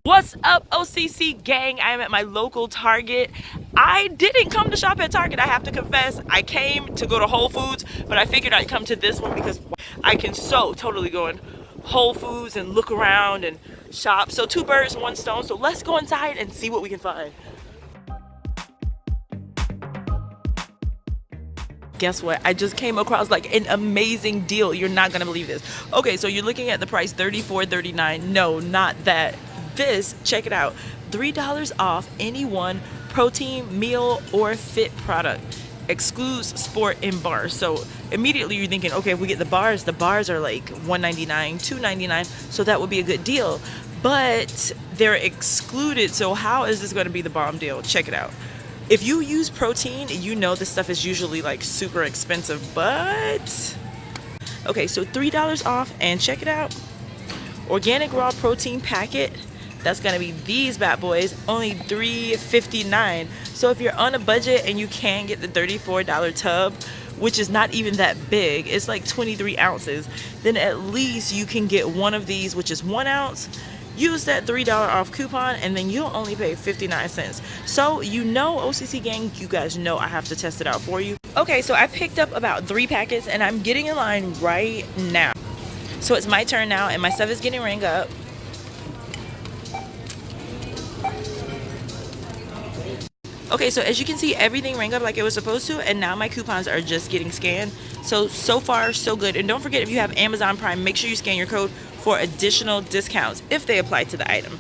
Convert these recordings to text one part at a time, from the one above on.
What's up, OCC gang? I am at my local Target. I didn't come to shop at Target, I have to confess. I came to go to Whole Foods, but I figured I'd come to this one because I can so totally go in Whole Foods and look around and shop. So two birds, one stone. So let's go inside and see what we can find. Guess what? I just came across like an amazing deal. You're not gonna believe this. Okay, so you're looking at the price $34.39. No, not that. This, check it out, $3 off any one protein, meal, or fit product. Excludes sport and bars. So immediately you're thinking, okay, if we get the bars are like $1.99, $2.99, so that would be a good deal. But they're excluded, so how is this gonna be the bomb deal? Check it out. If you use protein, you know this stuff is usually like super expensive, but okay, so $3 off, and check it out. Organic raw protein packet, that's gonna be these bad boys, only $3.59. So if you're on a budget and you can't get the $34 tub, which is not even that big, it's like 23 ounces, then at least you can get one of these, which is 1 ounce. Use that $3 off coupon and then you'll only pay 59 cents. So you know, OCC gang, you guys know I have to test it out for you. Okay, so I picked up about 3 packets and I'm getting in line right now. So it's my turn now and my stuff is getting rang up. Okay, so as you can see, everything rang up like it was supposed to, and now my coupons are just getting scanned. So far, so good. And don't forget, if you have Amazon Prime, make sure you scan your code for additional discounts if they apply to the item.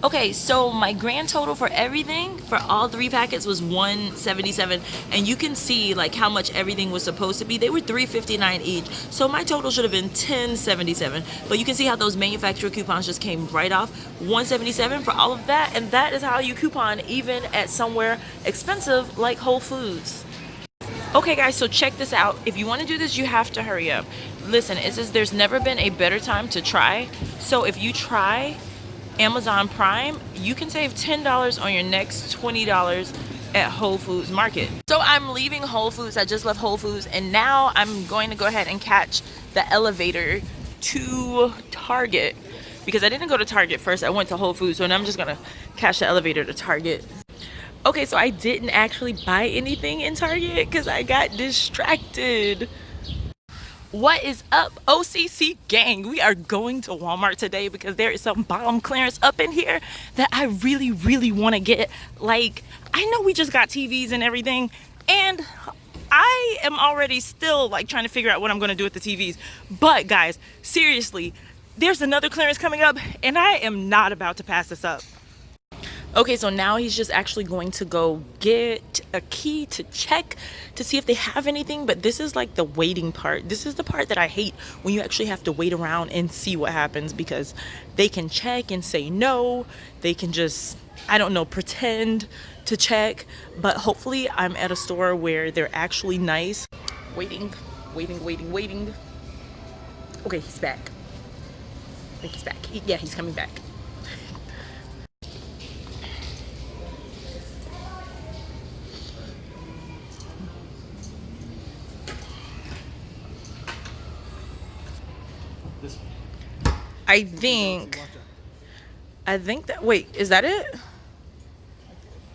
Okay, so my grand total for everything, for all 3 packets, was $177, and you can see like how much everything was supposed to be. They were $3.59 each, so my total should have been $10.77. But you can see how those manufacturer coupons just came right off. $177 for all of that, and that is how you coupon even at somewhere expensive like Whole Foods. Okay guys, so check this out. If you want to do this, you have to hurry up. Listen, it says there's never been a better time to try. So if you try Amazon Prime, you can save $10 on your next $20 at Whole Foods Market. So I'm leaving Whole Foods. I just left Whole Foods and now I'm going to go ahead and catch the elevator to Target, because I didn't go to Target first. I went to Whole Foods, so now I'm just gonna catch the elevator to Target. Okay, so I didn't actually buy anything in Target because I got distracted. What is up, OCC gang? We are going to Walmart today because there is some bomb clearance up in here that I really want to get. Like, I know we just got TVs and everything, and I am already still like trying to figure out what I'm going to do with the TVs. But guys, seriously, there's another clearance coming up and I am not about to pass this up. Okay, so now he's just actually going to go get a key to check to see if they have anything, but this is like the waiting part. This is the part that I hate, when you actually have to wait around and see what happens, because they can check and say no. They can just, I don't know, pretend to check, but hopefully I'm at a store where they're actually nice. Waiting. Okay, he's back. I think he's back. Yeah, he's coming back. I think that, wait, is that it?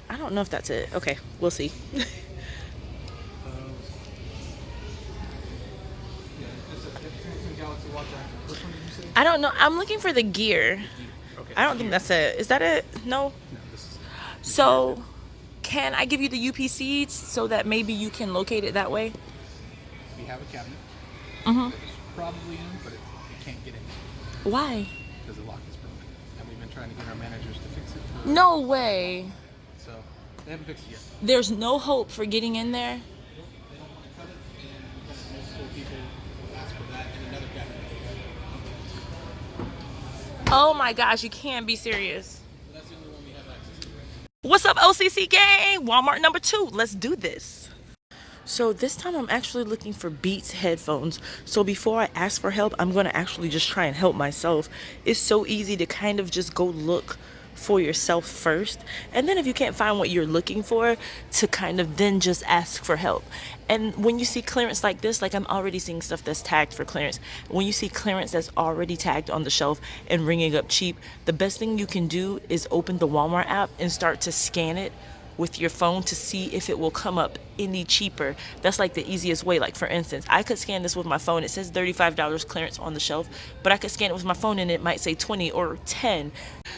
I don't know if that's it. Okay, we'll see. I don't know. I'm looking for the gear. I don't think that's it. Is that it? No? So, can I give you the UPC so that maybe you can locate it that way? We have a cabinet. Mm-hmm. It's probably in, but it can't get in. Why? Because the lock is broken. And we've been trying to get our managers to fix it. No way. So, they haven't fixed it yet. There's no hope for getting in there? They don't want to cut it, and we've got multiple people who ask for that and another cabinet. Oh my gosh, you can't be serious. That's the only one we have access to. What's up, OCC gang? Walmart number 2. Let's do this. So this time I'm actually looking for Beats headphones. So before I ask for help, I'm going to actually just try and help myself. It's so easy to kind of just go look for yourself first, and then if you can't find what you're looking for, to kind of then just ask for help. And when you see clearance like this, like I'm already seeing stuff that's tagged for clearance, when you see clearance that's already tagged on the shelf and ringing up cheap, the best thing you can do is open the Walmart app and start to scan it with your phone to see if it will come up any cheaper. That's like the easiest way. Like for instance, I could scan this with my phone. It says $35 clearance on the shelf, but I could scan it with my phone and it might say 20 or 10.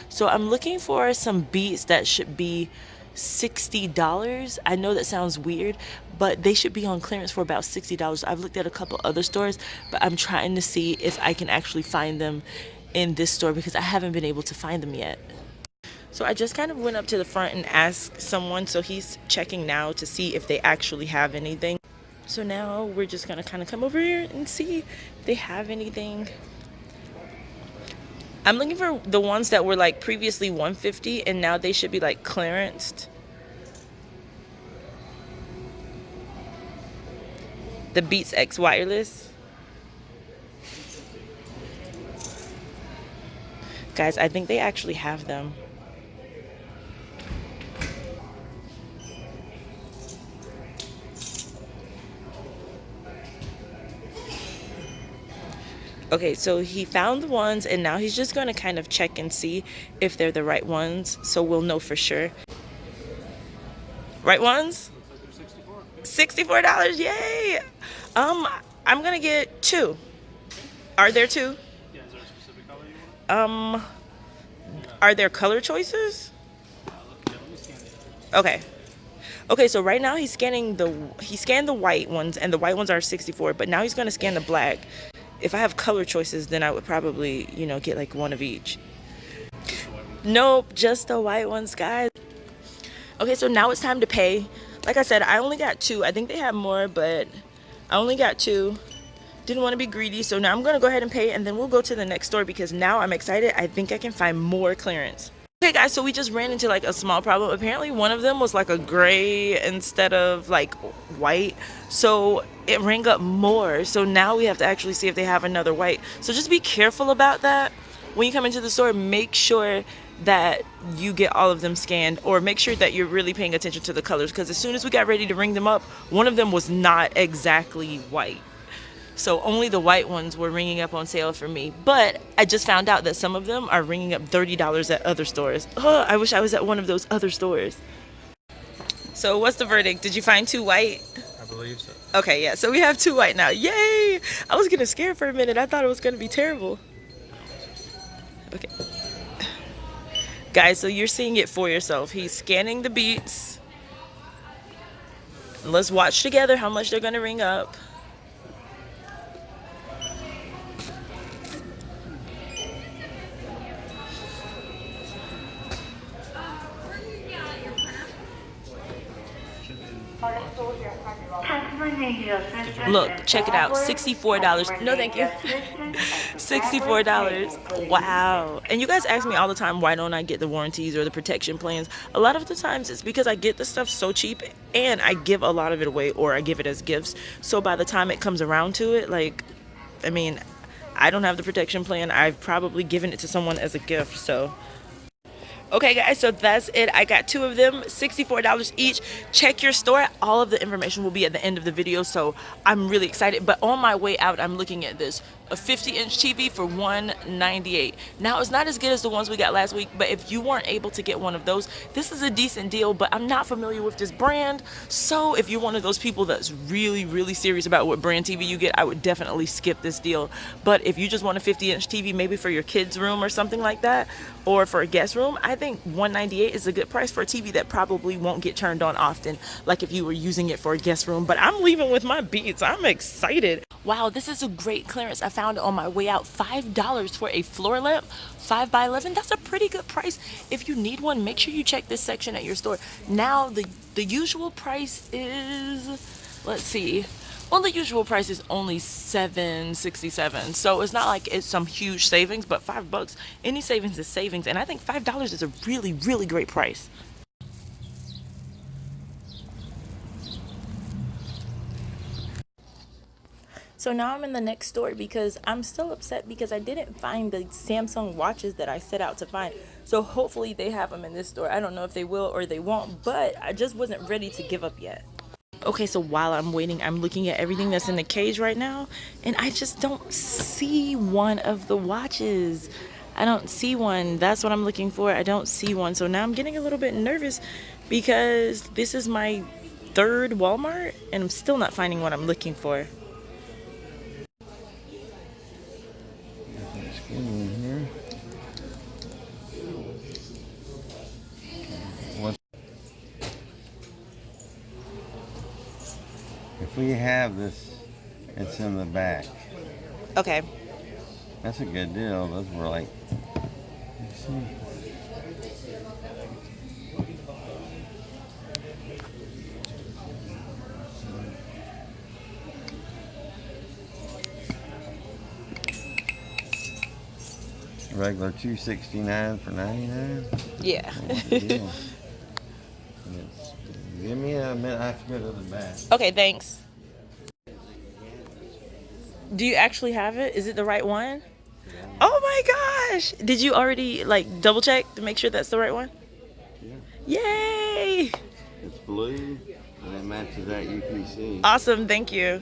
So I'm looking for some beats that should be $60. I know that sounds weird, but they should be on clearance for about $60. I've looked at a couple other stores, but I'm trying to see if I can actually find them in this store because I haven't been able to find them yet. So I just kind of went up to the front and asked someone, so he's checking now to see if they actually have anything. So now we're just gonna kind of come over here and see if they have anything. I'm looking for the ones that were like previously $150 and now they should be like clearanced. The Beats X wireless. Guys, I think they actually have them. Okay, so he found the ones and now he's just gonna kind of check and see if they're the right ones, so we'll know for sure. Right ones? Looks like they're $64. $64, yay! I'm gonna get two. Are there two? Yeah, is there a specific color you want? Are there color choices? Yeah, let me scan it. Okay. Okay, so right now he scanned the white ones, and the white ones are 64, but now he's gonna scan the black. If I have color choices, then I would probably, you know, get like one of each. Nope, just the white ones, guys. Okay, so now it's time to pay. Like I said, I only got two. I think they have more, but I only got two. Didn't want to be greedy, so now I'm gonna go ahead and pay, and then we'll go to the next store because now I'm excited. I think I can find more clearance. Okay guys, so we just ran into like a small problem. Apparently one of them was like a gray instead of like white, so it rang up more. So now we have to actually see if they have another white. So just be careful about that when you come into the store. Make sure that you get all of them scanned, or make sure that you're really paying attention to the colors, because as soon as we got ready to ring them up, one of them was not exactly white. So only the white ones were ringing up on sale for me. But I just found out that some of them are ringing up $30 at other stores. Oh, I wish I was at one of those other stores. So what's the verdict? Did you find two white? I believe so. Okay, yeah, so we have two white now. Yay! I was getting scared for a minute. I thought it was going to be terrible. Okay. Guys, so you're seeing it for yourself. He's scanning the beats. Let's watch together how much they're going to ring up. Look, check it out. $64. No, thank you. $64. Wow. And you guys ask me all the time, why don't I get the warranties or the protection plans? A lot of the times it's because I get the stuff so cheap and I give a lot of it away, or I give it as gifts. So by the time it comes around to it, like, I mean, I don't have the protection plan. I've probably given it to someone as a gift, so. Okay guys, so that's it. I got two of them, $64 each. Check your store. All of the information will be at the end of the video, so I'm really excited. But on my way out, I'm looking at this. A 50-inch TV for $198. Now, it's not as good as the ones we got last week, but if you weren't able to get one of those, this is a decent deal, but I'm not familiar with this brand. So if you're one of those people that's really, really serious about what brand TV you get, I would definitely skip this deal. But if you just want a 50-inch TV, maybe for your kids' room or something like that, or for a guest room, I think $198 is a good price for a TV that probably won't get turned on often, like if you were using it for a guest room. But I'm leaving with my beats. I'm excited. Wow, this is a great clearance. I found it on my way out. $5 for a floor lamp, 5x11. That's a pretty good price. If you need one, make sure you check this section at your store. Now, the usual price is, let's see. Well, the usual price is only $7.67, so it's not like it's some huge savings, but $5, any savings is savings, and I think $5 is a really, really great price. So now I'm in the next store because I'm still upset because I didn't find the Samsung watches that I set out to find. So hopefully they have them in this store. I don't know if they will or they won't, but I just wasn't ready to give up yet. Okay, so while I'm waiting, I'm looking at everything that's in the cage right now, and I just don't see one of the watches. I don't see one. That's what I'm looking for. I don't see one. So now I'm getting a little bit nervous because this is my third Walmart, and I'm still not finding what I'm looking for. If we have this, it's in the back. Okay. That's a good deal. Those were like, let's see. Regular $269 for $99. Yeah. Good deal. Give me a minute. I have to go to the back. Okay, thanks. Do you actually have it? Is it the right one? Oh my gosh! Did you already like double check to make sure that's the right one? Yeah. Yay! It's blue and it matches that UPC. Awesome, thank you.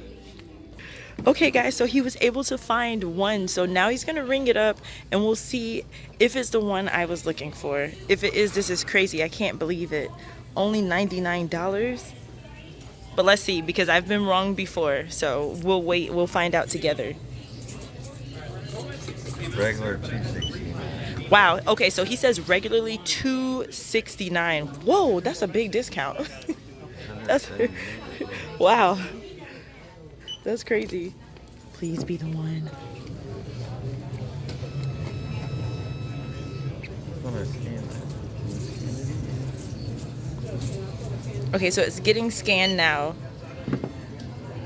Okay guys, so he was able to find one, so now he's gonna ring it up and we'll see if it's the one I was looking for. If it is, this is crazy. I can't believe it. Only $99. But let's see, because I've been wrong before, so we'll wait, we'll find out together. Regular $269. Wow, okay, so he says regularly $269. Whoa, that's a big discount. That's wow. That's crazy. Please be the one. Okay, so it's getting scanned now.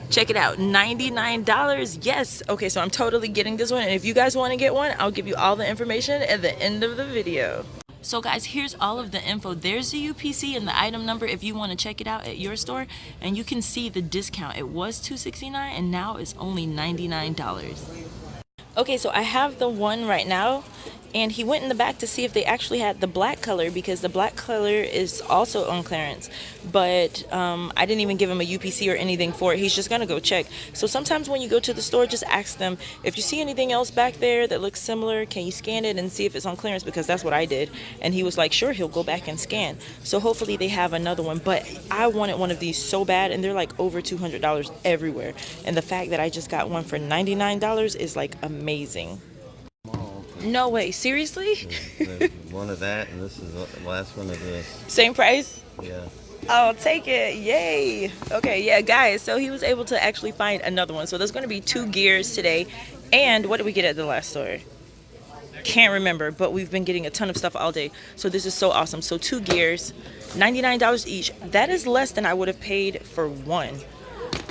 Check it out, $99. Yes. Okay, so I'm totally getting this one, and if you guys want to get one, I'll give you all the information at the end of the video. So guys, here's all of the info. There's the UPC and the item number if you want to check it out at your store, and you can see the discount. It was $269 and now it's only $99. Okay, so I have the one right now, and he went in the back to see if they actually had the black color, because the black color is also on clearance, but I didn't even give him a UPC or anything for it. He's just gonna go check. So sometimes when you go to the store, just ask them, if you see anything else back there that looks similar, can you scan it and see if it's on clearance, because that's what I did. And he was like, sure, he'll go back and scan. So hopefully they have another one, but I wanted one of these so bad, and they're like over $200 everywhere, and the fact that I just got one for $99 is like amazing. No way, seriously? There's one of that, and this is the last one of this. Same price? Yeah. I'll take it. Yay. Okay, yeah, guys, so he was able to actually find another one. So there's going to be 2 gears today. And what did we get at the last store? Can't remember, but we've been getting a ton of stuff all day. So this is so awesome. So 2 gears, $99 each. That is less than I would have paid for one.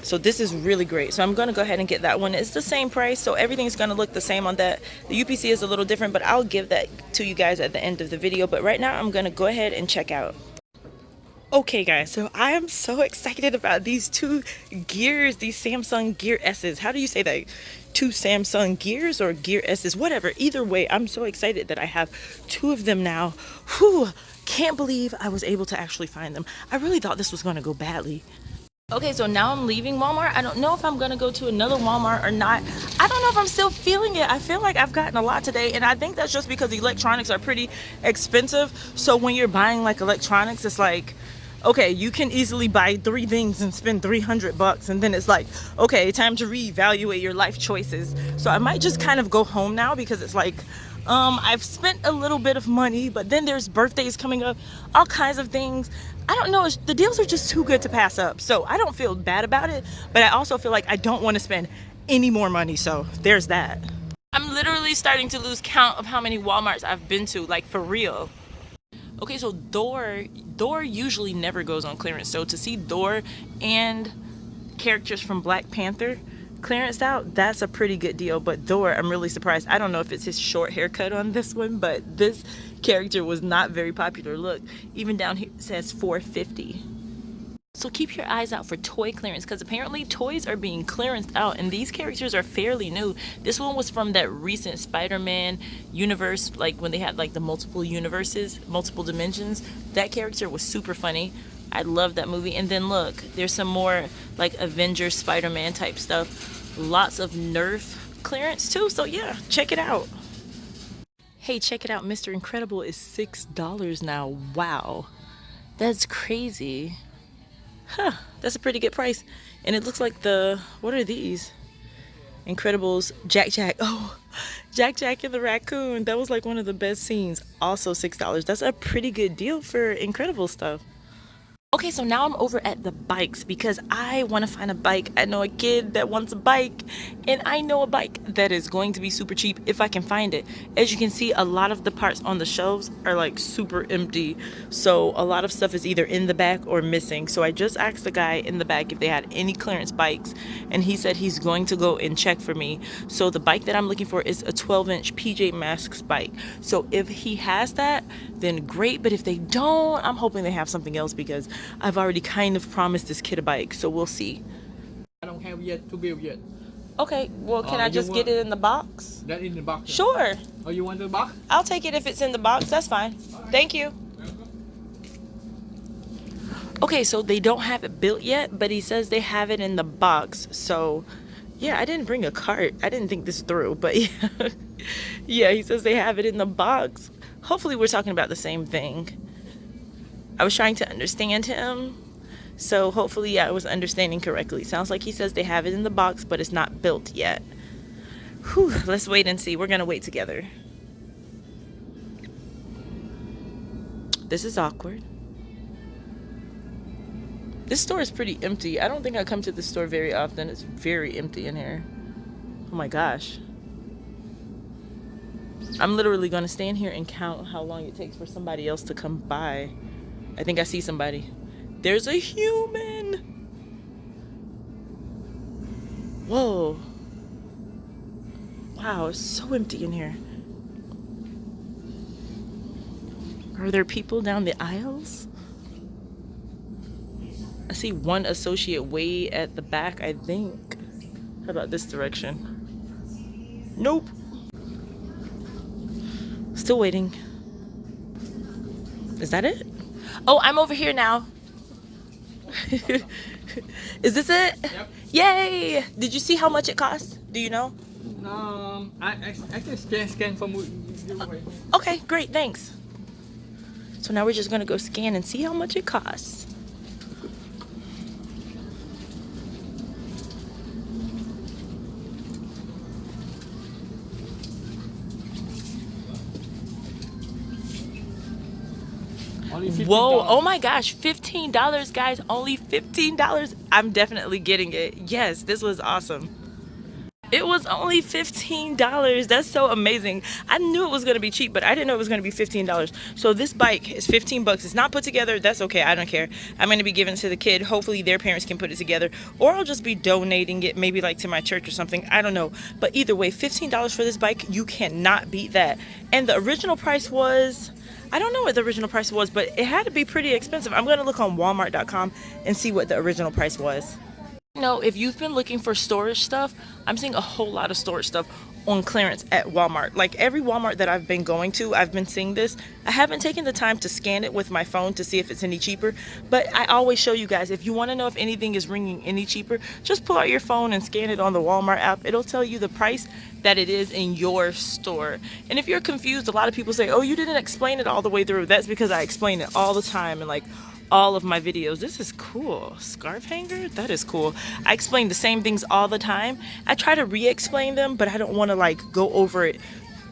So this is really great. So I'm going to go ahead and get that one. It's the same price, so everything's going to look the same on that. The UPC is a little different, but I'll give that to you guys at the end of the video. But right now I'm going to go ahead and check out. Okay guys, so I am so excited about these 2 gears, these Samsung Gear S's. How do you say that? 2 Samsung Gears or Gear S's, whatever. Either way, I'm so excited that I have 2 of them now. Whew, can't believe I was able to actually find them. I really thought this was going to go badly. Okay, so now I'm leaving Walmart. I don't know if I'm gonna go to another Walmart or not. I don't know if I'm still feeling it. I feel like I've gotten a lot today, and I think that's just because the electronics are pretty expensive. So when you're buying like electronics, it's like, okay, you can easily buy 3 things and spend $300, and then it's like, okay, time to reevaluate your life choices. So I might just kind of go home now, because it's like, I've spent a little bit of money, but then there's birthdays coming up, all kinds of things. I don't know, the deals are just too good to pass up. So I don't feel bad about it, but I also feel like I don't want to spend any more money. So there's that. I'm literally starting to lose count of how many Walmarts I've been to, like for real. Okay, so Thor usually never goes on clearance. So to see Thor and characters from Black Panther clearanced out, that's a pretty good deal. But Thor, I'm really surprised. I don't know if it's his short haircut on this one, but this character was not very popular. Look, even down here it says $4.50. So keep your eyes out for toy clearance, because apparently toys are being clearanced out and these characters are fairly new. This one was from that recent Spider-Man universe, like when they had like the multiple universes, multiple dimensions. That character was super funny. I love that movie. And then look, there's some more like Avengers, Spider-Man type stuff. Lots of Nerf clearance too. So yeah, check it out. Hey, check it out. Mr. Incredible is $6 now. Wow. That's crazy. Huh, that's a pretty good price. And it looks like what are these? Incredibles, Jack Jack. Oh, Jack Jack and the raccoon. That was like one of the best scenes. Also $6. That's a pretty good deal for Incredible stuff. Okay, so now I'm over at the bikes because I want to find a bike. I know a kid that wants a bike, and I know a bike that is going to be super cheap if I can find it. As you can see, a lot of the parts on the shelves are like super empty, so a lot of stuff is either in the back or missing. So I just asked the guy in the back if they had any clearance bikes, and he said he's going to go and check for me. So the bike that I'm looking for is a 12-inch PJ Masks bike. So if he has that, then great, but if they don't, I'm hoping they have something else because I've already kind of promised this kid a bike, so we'll see. I don't have yet to build yet. Okay, well, can I just get it in the box? That in the box? Sure. Oh, you want the box? I'll take it if it's in the box. That's fine. Thank you. Okay, so they don't have it built yet, but he says they have it in the box. So, yeah, I didn't bring a cart. I didn't think this through, but yeah. Yeah, he says they have it in the box. Hopefully we're talking about the same thing. I was trying to understand him, so hopefully I was understanding correctly. Sounds like he says they have it in the box, but it's not built yet. Whew, let's wait and see. We're gonna wait together. This is awkward. This store is pretty empty. I don't think I come to this store very often. It's very empty in here. Oh my gosh. I'm literally gonna stand here and count how long it takes for somebody else to come by. I think I see somebody. There's a human. Whoa. Wow, it's so empty in here. Are there people down the aisles? I see one associate way at the back, I think. How about this direction? Nope. Still waiting. Is that it? Oh, I'm over here now. Is this it? Yep. Yay! Did you see how much it cost? Do you know? I can scan from your way. Okay, great, thanks. So now we're just gonna go scan and see how much it costs. Only $15. Whoa, oh my gosh, $15, guys, only $15. I'm definitely getting it. Yes, this was awesome. It was only $15. That's so amazing. I knew it was gonna be cheap, but I didn't know it was gonna be $15. So this bike is 15 bucks. It's not put together. That's okay. I don't care. I'm gonna be giving it to the kid. Hopefully their parents can put it together, or I'll just be donating it, maybe like to my church or something. I don't know. But either way, $15 for this bike, you cannot beat that. And the original price was, I don't know what the original price was, but it had to be pretty expensive. I'm gonna look on Walmart.com and see what the original price was. If you've been looking for storage stuff, I'm seeing a whole lot of storage stuff on clearance at Walmart. Like every Walmart that I've been going to, I've been seeing this. I haven't taken the time to scan it with my phone to see if it's any cheaper, but I always show you guys, if you want to know if anything is ringing any cheaper, just pull out your phone and scan it on the Walmart app. It'll tell you the price that it is in your store. And if you're confused, a lot of people say, oh, you didn't explain it all the way through. That's because I explain it all the time and like all of my videos. This is cool. Scarf hanger? That is cool. I explain the same things all the time. I try to re-explain them, but I don't want to like go over it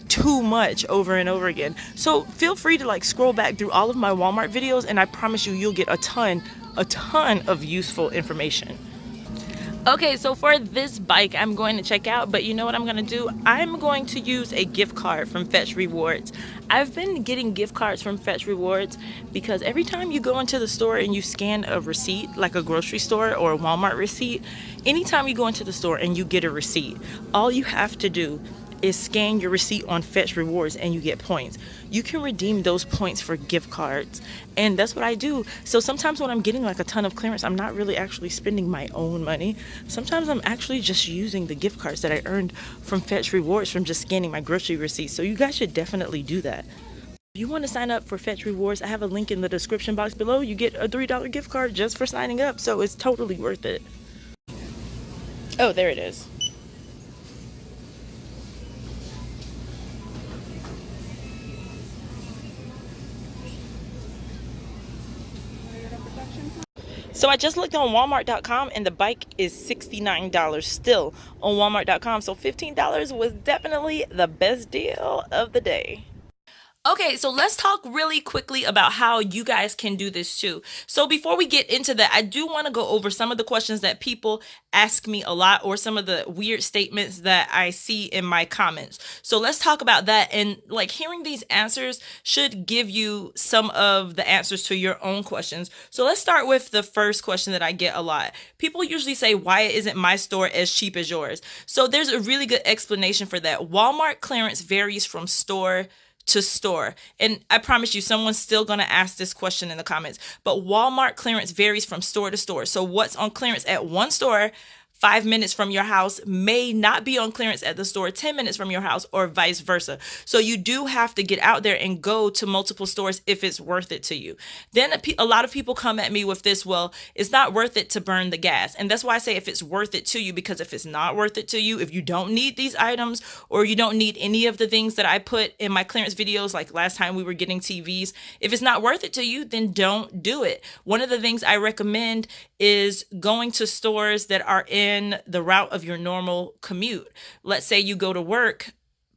too much over and over again. So feel free to like scroll back through all of my Walmart videos and I promise you, you'll get a ton of useful information. Okay, so for this bike, I'm going to check out, but you know what I'm going to do? I'm going to use a gift card from Fetch Rewards. I've been getting gift cards from Fetch Rewards because every time you go into the store and you scan a receipt, like a grocery store or a Walmart receipt, anytime you go into the store and you get a receipt, all you have to do is scan your receipt on Fetch Rewards and you get points. You can redeem those points for gift cards. And that's what I do. So sometimes when I'm getting like a ton of clearance, I'm not really actually spending my own money. Sometimes I'm actually just using the gift cards that I earned from Fetch Rewards from just scanning my grocery receipts. So you guys should definitely do that. If you want to sign up for Fetch Rewards, I have a link in the description box below. You get a $3 gift card just for signing up, so it's totally worth it. Oh, there it is. So I just looked on Walmart.com and the bike is $69 still on Walmart.com. So $15 was definitely the best deal of the day. Okay, so let's talk really quickly about how you guys can do this too. So before we get into that, I do want to go over some of the questions that people ask me a lot, or some of the weird statements that I see in my comments. So let's talk about that. And like, hearing these answers should give you some of the answers to your own questions. So let's start with the first question that I get a lot. People usually say, why isn't my store as cheap as yours? So there's a really good explanation for that. Walmart clearance varies from store to store. And I promise you, someone's still going to ask this question in the comments. But Walmart clearance varies from store to store. So what's on clearance at one store 5 minutes from your house may not be on clearance at the store 10 minutes from your house, or vice versa. So you do have to get out there and go to multiple stores if it's worth it to you. Then a lot of people come at me with this, well, it's not worth it to burn the gas. And that's why I say if it's worth it to you, because if it's not worth it to you, if you don't need these items, or you don't need any of the things that I put in my clearance videos, like last time we were getting TVs, if it's not worth it to you, then don't do it. One of the things I recommend is going to stores that are in the route of your normal commute. Let's say you go to work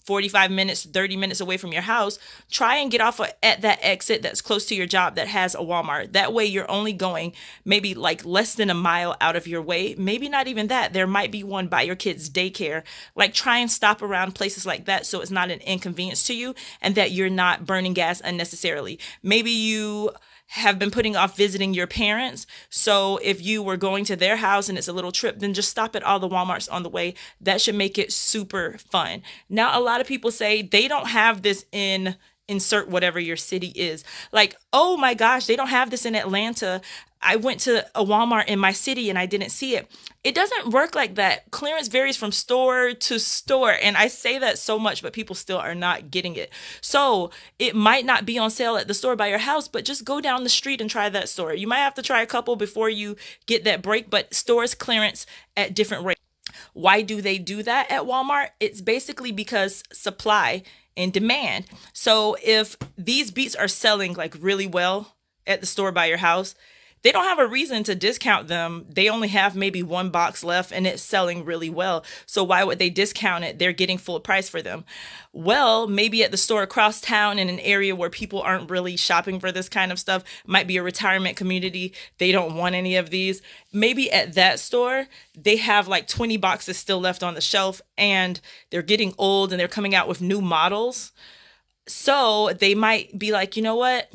45 minutes, 30 minutes away from your house. Try and get off at that exit that's close to your job that has a Walmart. That way you're only going maybe like less than a mile out of your way. Maybe not even that. There might be one by your kid's daycare. Like, try and stop around places like that so it's not an inconvenience to you and that you're not burning gas unnecessarily. Maybe you have been putting off visiting your parents. So if you were going to their house and it's a little trip, then just stop at all the Walmarts on the way. That should make it super fun. Now, a lot of people say they don't have this in insert whatever your city is. Like, oh my gosh, they don't have this in Atlanta. I went to a Walmart in my city and I didn't see it. It doesn't work like that. Clearance varies from store to store. And I say that so much, but people still are not getting it. So it might not be on sale at the store by your house, but just go down the street and try that store. You might have to try a couple before you get that break, but stores clearance at different rates. Why do they do that at Walmart? It's basically because supply and demand. So if these beats are selling like really well at the store by your house, they don't have a reason to discount them. They only have maybe one box left and it's selling really well. So why would they discount it? They're getting full price for them. Well, maybe at the store across town in an area where people aren't really shopping for this kind of stuff, might be a retirement community. They don't want any of these. Maybe at that store, they have like 20 boxes still left on the shelf and they're getting old and they're coming out with new models. So they might be like, you know what?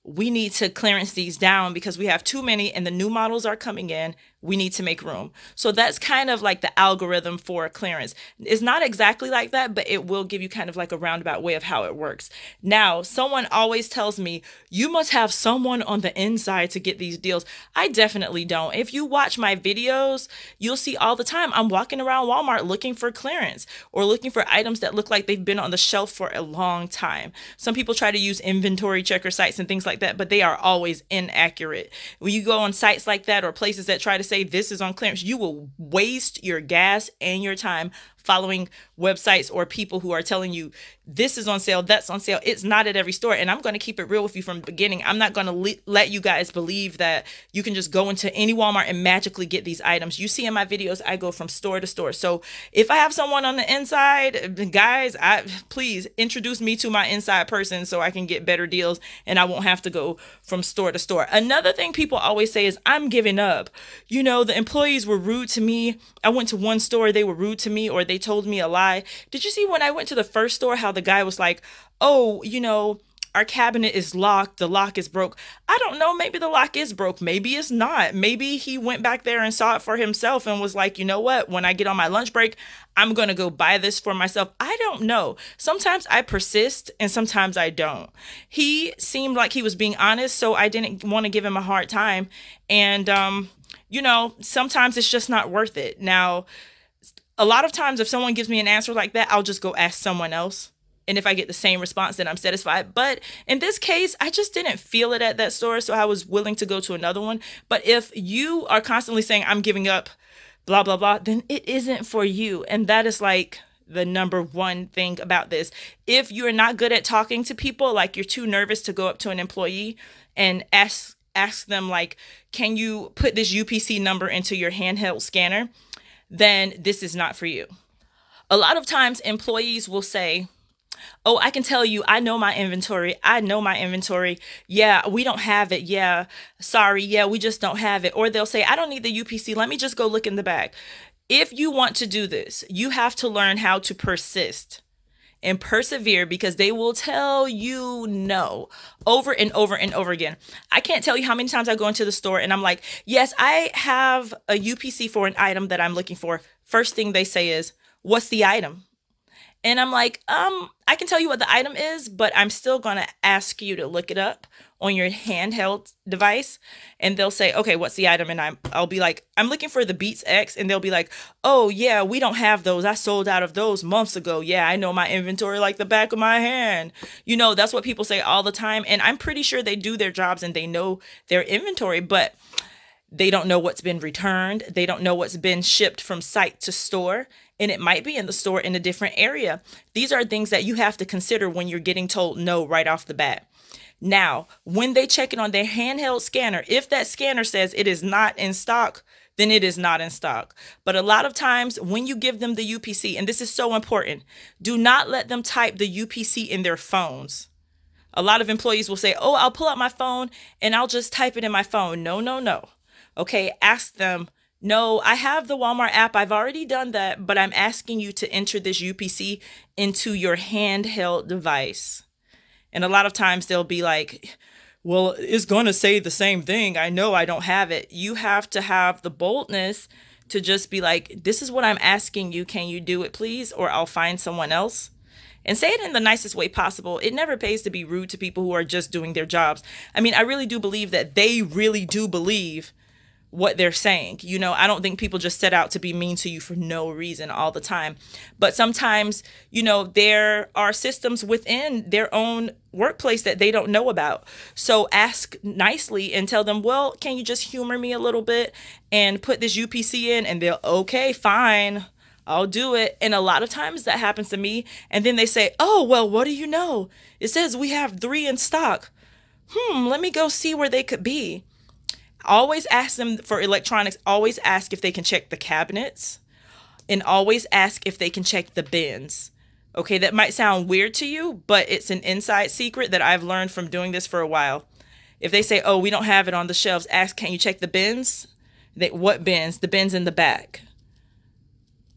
We need to clearance these down because we have too many and the new models are coming in. We need to make room. So that's kind of like the algorithm for clearance. It's not exactly like that, but it will give you kind of like a roundabout way of how it works. Now, someone always tells me, you must have someone on the inside to get these deals. I definitely don't. If you watch my videos, you'll see all the time I'm walking around Walmart looking for clearance or looking for items that look like they've been on the shelf for a long time. Some people try to use inventory checker sites and things like that, but they are always inaccurate. When you go on sites like that or places that try to say this is on clearance, you will waste your gas and your time following websites or people who are telling you this is on sale, that's on sale. It's not at every store. And I'm going to keep it real with you from the beginning. I'm not going to let you guys believe that you can just go into any Walmart and magically get these items. You see in my videos, I go from store to store. So if I have someone on the inside, guys, please introduce me to my inside person so I can get better deals and I won't have to go from store to store. Another thing people always say is I'm giving up. You know, the employees were rude to me. I went to one store, they were rude to me, or they told me a lie. Did you see when I went to the first store how the guy was like, oh, you know, our cabinet is locked, the lock is broke. I don't know, maybe the lock is broke, maybe it's not. Maybe he went back there and saw it for himself and was like, you know what, when I get on my lunch break, I'm going to go buy this for myself. I don't know. Sometimes I persist and sometimes I don't. He seemed like he was being honest, so I didn't want to give him a hard time. And, sometimes it's just not worth it. Now, a lot of times if someone gives me an answer like that, I'll just go ask someone else. And if I get the same response, then I'm satisfied. But in this case, I just didn't feel it at that store, so I was willing to go to another one. But if you are constantly saying, I'm giving up, blah, blah, blah, then it isn't for you. And that is like the number one thing about this. If you're not good at talking to people, like you're too nervous to go up to an employee and ask them, like, can you put this UPC number into your handheld scanner? Then this is not for you. A lot of times employees will say, oh, I can tell you, I know my inventory. I know my inventory. Yeah, we don't have it. Yeah, sorry. Yeah, we just don't have it. Or they'll say, I don't need the UPC. Let me just go look in the bag. If you want to do this, you have to learn how to persist and persevere, because they will tell you no over and over and over again. I can't tell you how many times I go into the store and I'm like, yes, I have a UPC for an item that I'm looking for. First thing they say is, what's the item? And I'm like, I can tell you what the item is, but I'm still going to ask you to look it up on your handheld device. And they'll say, okay, what's the item? And I'll be like, I'm looking for the Beats X. And they'll be like, oh yeah, we don't have those. I sold out of those months ago. Yeah, I know my inventory like the back of my hand. That's what people say all the time. And I'm pretty sure they do their jobs and they know their inventory, but they don't know what's been returned. They don't know what's been shipped from site to store. And it might be in the store in a different area. These are things that you have to consider when you're getting told no right off the bat. Now, when they check it on their handheld scanner, if that scanner says it is not in stock, then it is not in stock. But a lot of times when you give them the UPC, and this is so important, do not let them type the UPC in their phones. A lot of employees will say, oh, I'll pull out my phone and I'll just type it in my phone. No, no, no. Okay, ask them, no, I have the Walmart app. I've already done that, but I'm asking you to enter this UPC into your handheld device. And a lot of times they'll be like, well, it's going to say the same thing. I know I don't have it. You have to have the boldness to just be like, this is what I'm asking you. Can you do it, please? Or I'll find someone else. And say it in the nicest way possible. It never pays to be rude to people who are just doing their jobs. I mean, I really do believe that they really do believe what they're saying. I don't think people just set out to be mean to you for no reason all the time. But sometimes, there are systems within their own workplace that they don't know about. So ask nicely and tell them, well, can you just humor me a little bit and put this UPC in? And they'll, okay, fine, I'll do it. And a lot of times that happens to me. And then they say, oh, well, what do you know? It says we have 3 in stock. Let me go see where they could be. Always ask them for electronics. Always ask if they can check the cabinets, and always ask if they can check the bins. Okay, that might sound weird to you, but it's an inside secret that I've learned from doing this for a while. If they say, oh, we don't have it on the shelves, ask, can you check the bins? What bins? The bins in the back.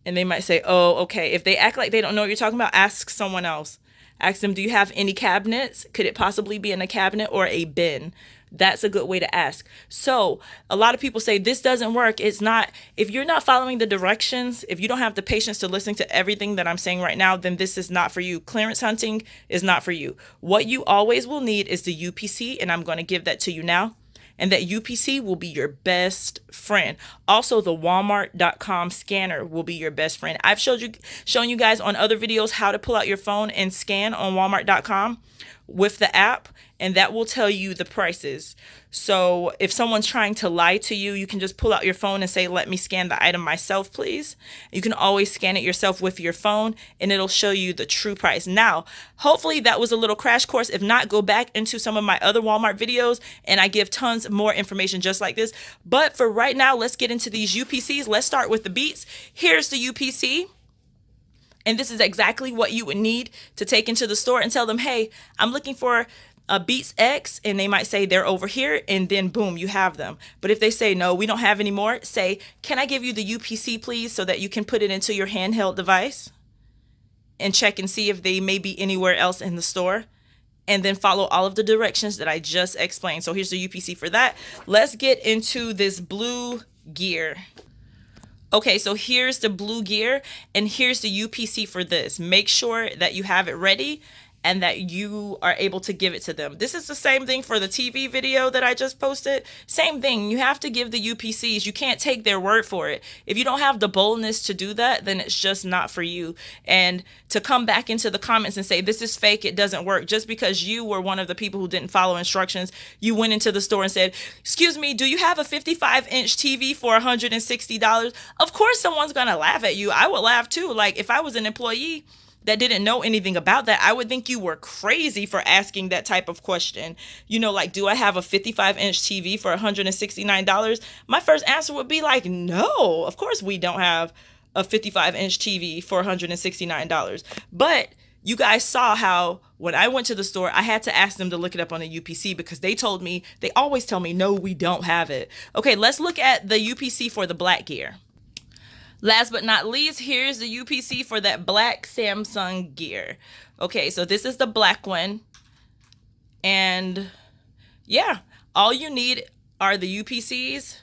And they might say, oh, okay. If they act like they don't know what you're talking about, ask someone else. Ask them, do you have any cabinets? Could it possibly be in a cabinet or a bin? That's a good way to ask. So a lot of people say this doesn't work. It's not. If you're not following the directions, if you don't have the patience to listen to everything that I'm saying right now, then this is not for you. Clearance hunting is not for you. What you always will need is the UPC, and I'm going to give that to you now. And that UPC will be your best friend. Also, the Walmart.com scanner will be your best friend. I've shown you guys on other videos how to pull out your phone and scan on Walmart.com with the app, and that will tell you the prices. So if someone's trying to lie to you, you can just pull out your phone and say, let me scan the item myself, please. You can always scan it yourself with your phone, and it'll show you the true price. Now, hopefully that was a little crash course. If not, go back into some of my other Walmart videos, and I give tons more information just like this. But for right now, let's get into these UPCs. Let's start with the Beats. Here's the UPC. And this is exactly what you would need to take into the store and tell them, hey, I'm looking for a Beats X, and they might say they're over here, and then boom, you have them. But if they say, no, we don't have any more, say, can I give you the UPC, please, so that you can put it into your handheld device and check and see if they may be anywhere else in the store. and then follow all of the directions that I just explained. So here's the UPC for that. Let's get into this blue gear. Okay, so here's the blue gear and here's the UPC for this. Make sure that you have it ready and that you are able to give it to them. This is the same thing for the TV video that I just posted. Same thing. You have to give the UPCs. You can't take their word for it. If you don't have the boldness to do that, then it's just not for you. And to come back into the comments and say, this is fake, it doesn't work, just because you were one of the people who didn't follow instructions, you went into the store and said, excuse me, do you have a 55-inch TV for $160? Of course someone's gonna laugh at you. I would laugh too. Like, if I was an employee that didn't know anything about that, I would think you were crazy for asking that type of question. You know, like, do I have a 55-inch TV for $169? My first answer would be like, no, of course we don't have a 55-inch TV for $169. But you guys saw how when I went to the store, I had to ask them to look it up on the UPC because they told me, they always tell me, no, we don't have it. Okay, let's look at the UPC for the black gear. Last but not least, here's the UPC for that black Samsung gear. Okay, so this is the black one. And yeah, all you need are the UPCs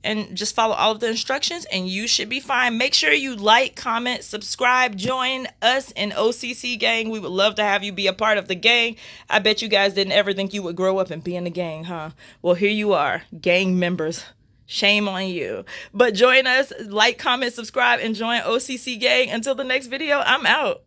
and just follow all of the instructions and you should be fine. Make sure you like, comment, subscribe, join us in OCC gang. We would love to have you be a part of the gang. I bet you guys didn't ever think you would grow up and be in the gang, huh? Well, here you are, gang members. Shame on you. But join us, like, comment, subscribe, and join OCC gang. Until the next video, I'm out.